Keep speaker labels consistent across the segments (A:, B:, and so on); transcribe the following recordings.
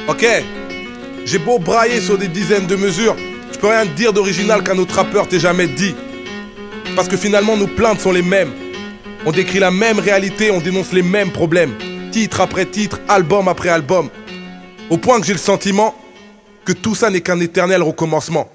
A: Ok, j'ai beau brailler sur des dizaines de mesures, je peux rien te dire d'original qu'un autre rappeur t'ait jamais dit. Parce que finalement nos plaintes sont les mêmes. On décrit la même réalité, on dénonce les mêmes problèmes. Titre après titre, album après album. Au point que j'ai le sentiment que tout ça n'est qu'un éternel recommencement.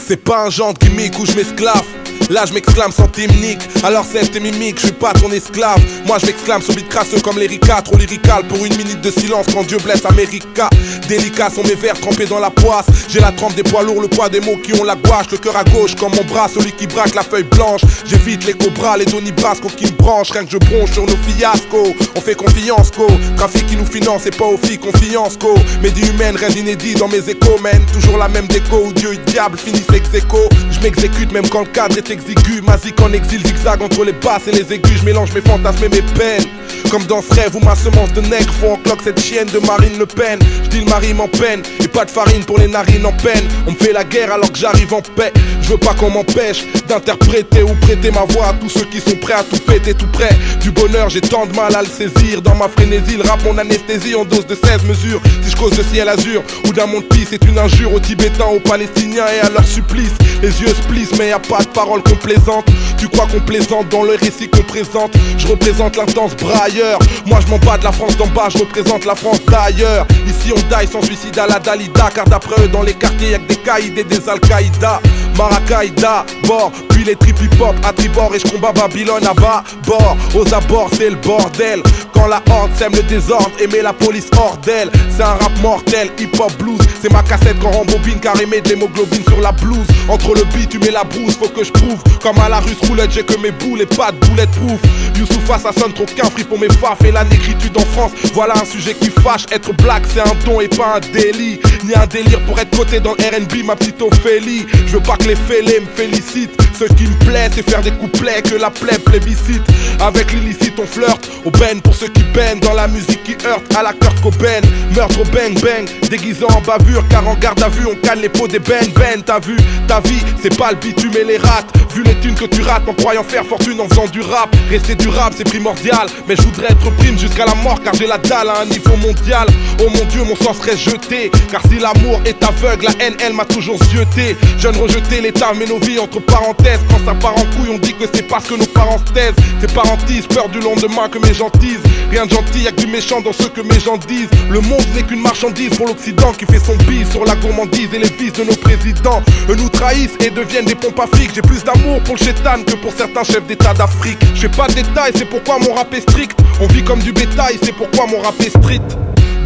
A: C'est pas un genre de gimmick où je m'esclave. Là je m'exclame sans timnique. Alors c'est tes mimiques, je suis pas ton esclave. Moi je m'exclame sur beat crasseux comme l'Erika. Trop lyrical pour une minute de silence quand Dieu blesse America. Délicats sont mes vers trempés dans la poisse. J'ai la trempe des poids lourds, le poids des mots qui ont la gouache. Le cœur à gauche comme mon bras, celui qui braque la feuille blanche. J'évite les cobras, les donibras qui me branchent. Rien que je bronche sur nos fiascos. On fait confiance co. Trafic qui nous finance et pas aux filles confiance co. Médie humaine, rien d'inédit dans mes échos man. Toujours la même déco où Dieu et diable finissent ex aequo. Je m'exécute même quand le cadre est exigu. Mazik en exil, zigzag entre les basses et les aigus. Je mélange mes fantasmes et mes peines. Comme dans ce rêve où ma semence de nègre faut en cloque cette chienne de Marine Le Pen. Je dis le mari m'en-peine et pas de farine pour les narines en peine. On me fait la guerre alors que j'arrive en paix. Je veux pas qu'on m'empêche d'interpréter ou prêter ma voix à tous ceux qui sont prêts à tout péter tout près du bonheur. J'ai tant de mal à le saisir. Dans ma frénésie, le rap mon anesthésie en dose de 16 mesures. Si je cause de ciel azur ou d'un monde pis, c'est une injure aux Tibétains, aux Palestiniens et à leur supplice. Les yeux se plissent mais y a pas de paroles complaisantes. Tu crois qu'on plaisante dans le récit qu'on présente. Je représente l'intense brailleur. Moi je m'en bats de la France d'en bas, je représente la France d'ailleurs. Ici on die sans suicide à la Dalida. Car d'après eux dans les quartiers y'a que des caïds et des Al-Qaïda. Marakaïda, bord, puis les trip hip-hop à tribord. Et je combats Babylone à bas, bord. Aux abords c'est le bordel. Quand la horde sème le désordre et met la police hors d'elle. C'est un rap mortel, hip-hop blues. C'est ma cassette quand rembobine car émet de l'hémoglobine sur la blouse. Entre le beat tu mets la brousse, faut que je prouve. Comme à la russe roulette j'ai que mes boules et pas de bulletproof. Youssoufa ça sonne trop qu'un free pour mes faf. Et la négritude en France, voilà un sujet qui fâche. Être black c'est un don et pas un délit. Ni un délire pour être coté dans le R&B ma petite Ophélie. Je veux pas que les fêlés me félicitent. Ce qui me plaît c'est faire des couplets que la plaie plébiscite. Avec l'illicite on flirte, aubaine pour ceux qui peinent. Dans la musique qui heurte à la Kurt Cobain. Meurtre au bang bang, déguisé en bavure. Car en garde à vue on cale les pots des ben. T'as vu, ta vie c'est pas le bitume et les rats. Vu les thunes que tu rates en croyant faire fortune en faisant du rap. Rester durable c'est primordial. Mais je voudrais être prime jusqu'à la mort car j'ai la dalle à un niveau mondial. Oh mon Dieu mon sang serait jeté. Car si l'amour est aveugle, la haine elle m'a toujours zioté. Jeune rejeté, l'état met nos vies entre parenthèses. Quand ça part en couille on dit que c'est parce que nos parents se taisent. C'est parentise, peur du lendemain que mes gens disent. Rien de gentil, y'a que du méchant dans ce que mes gens disent. Le monde n'est qu'une marchandise pour l'Occident qui fait son bise sur la gourmandise et les vices de nos présidents. Eux nous trahissent et deviennent des pompes à fric. J'ai plus d'amour pour le chétan que pour certains chefs d'état d'Afrique. Je fais pas de détails, c'est pourquoi mon rap est strict. On vit comme du bétail, c'est pourquoi mon rap est street.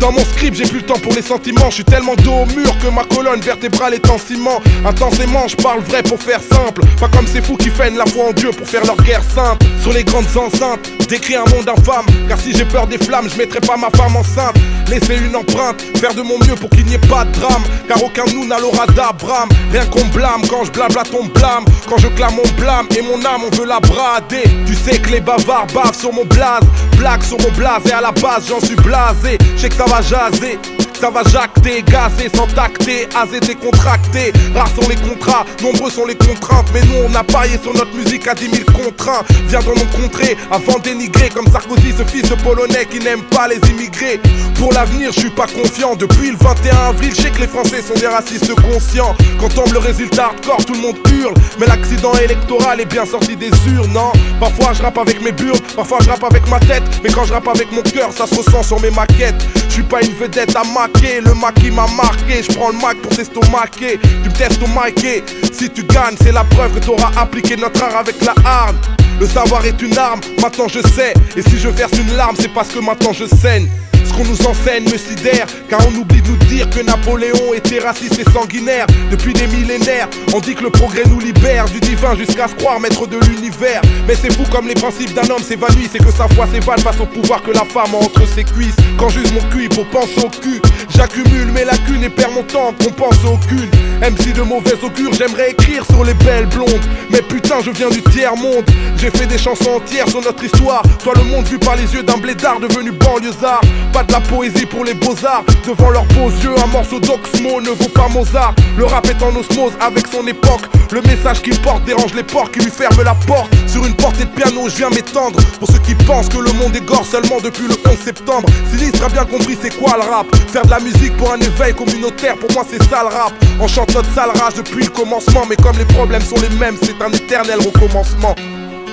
A: Dans mon script j'ai plus le temps pour les sentiments. Je suis tellement dos au mur que ma colonne vertébrale est en ciment. Intensément je parle vrai pour faire simple. Pas comme ces fous qui feignent la foi en Dieu pour faire leur guerre sainte. Sur les grandes enceintes, décrit un monde infâme. Car si j'ai peur des flammes je mettrai pas ma femme enceinte. Laisser une empreinte, faire de mon mieux pour qu'il n'y ait pas de drame. Car aucun de nous n'a l'aura d'Abraham. Rien qu'on blâme, quand je blablate on blâme. Quand je clame on blâme et mon âme on veut la brader. Tu sais que les bavards bavent sur mon blaze. Blague sur mon blaze et à la base j'en suis blasé. Je sais que ça va jaser, ça va jacter, gazer sans tacter, aser décontracté. Rares sont les contrats, nombreux sont les contraintes. Mais nous on a parié sur notre musique à 10 000 contraints. Viens dans nos contrées avant d'énigrer. Comme Sarkozy, ce fils de polonais qui n'aime pas les immigrés. Pour l'avenir je suis pas confiant. Depuis le 21 avril je sais que les Français sont des racistes conscients. Quand tombe le résultat hardcore tout le monde hurle. Mais l'accident électoral est bien sorti des urnes, non. Parfois je rappe avec mes burnes, parfois je rappe avec ma tête. Mais quand je rappe avec mon cœur ça se ressent sur mes maquettes. Je suis pas une vedette à maquer, le maquis m'a marqué. Je prends le mic pour t'estomaquer, tu me testomaquer. Si tu gagnes c'est la preuve que t'auras appliqué notre art avec la hargne. Le savoir est une arme, maintenant je sais. Et si je verse une larme c'est parce que maintenant je saigne. Ce qu'on nous enseigne me sidère, car on oublie de nous dire que Napoléon était raciste et sanguinaire. Depuis des millénaires, on dit que le progrès nous libère du divin jusqu'à se croire maître de l'univers. Mais c'est fou comme les principes d'un homme s'évanouissent et que sa foi s'évade face au pouvoir que la femme a entre ses cuisses. Quand j'use mon cul, il faut penser au cul. J'accumule mes lacunes et perds mon temps qu'on pense aucune. MC de mauvais augure, j'aimerais écrire sur les belles blondes. Mais putain, je viens du tiers-monde. J'ai fait des chansons entières sur notre histoire. Soit le monde vu par les yeux d'un blédard devenu banlieusard. Pas de la poésie pour les beaux-arts. Devant leurs beaux yeux, un morceau d'Oxmo ne vaut pas Mozart. Le rap est en osmose avec son époque. Le message qu'il porte dérange les porcs qui lui ferment la porte. Sur une portée de piano, je viens m'étendre. Pour ceux qui pensent que le monde égore seulement depuis le 11 septembre. Sinistre a bien compris c'est quoi le rap. Faire de la musique pour un éveil communautaire, pour moi c'est ça le rap. On chante notre sale rage depuis le commencement. Mais comme les problèmes sont les mêmes, c'est un éternel recommencement.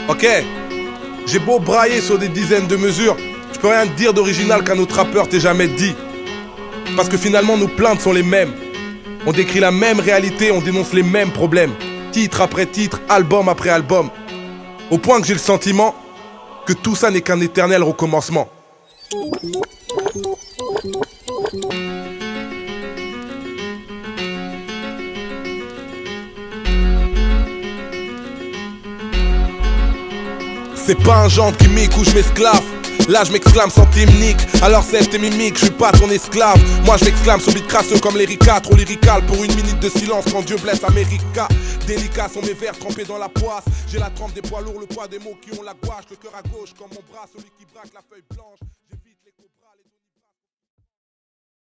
A: Ok, j'ai beau brailler sur des dizaines de mesures, je peux rien te dire d'original qu'un autre rappeur t'ait jamais dit. Parce que finalement nos plaintes sont les mêmes. On décrit la même réalité, on dénonce les mêmes problèmes. Titre après titre, album après album. Au point que j'ai le sentiment que tout ça n'est qu'un éternel recommencement. C'est pas un genre qui mique ou je m'esclave. Là je m'exclame sans hymnique. Alors c'est tes mimiques, je suis pas ton esclave. Moi je m'exclame sur beat crasseux comme l'Erika. Trop lyrical pour une minute de silence quand Dieu blesse America. Délicats sont mes vers trempés dans la poisse. J'ai la trempe des poids lourds, le poids des mots qui ont la gouache. Le cœur à gauche comme mon bras, celui qui braque la feuille blanche.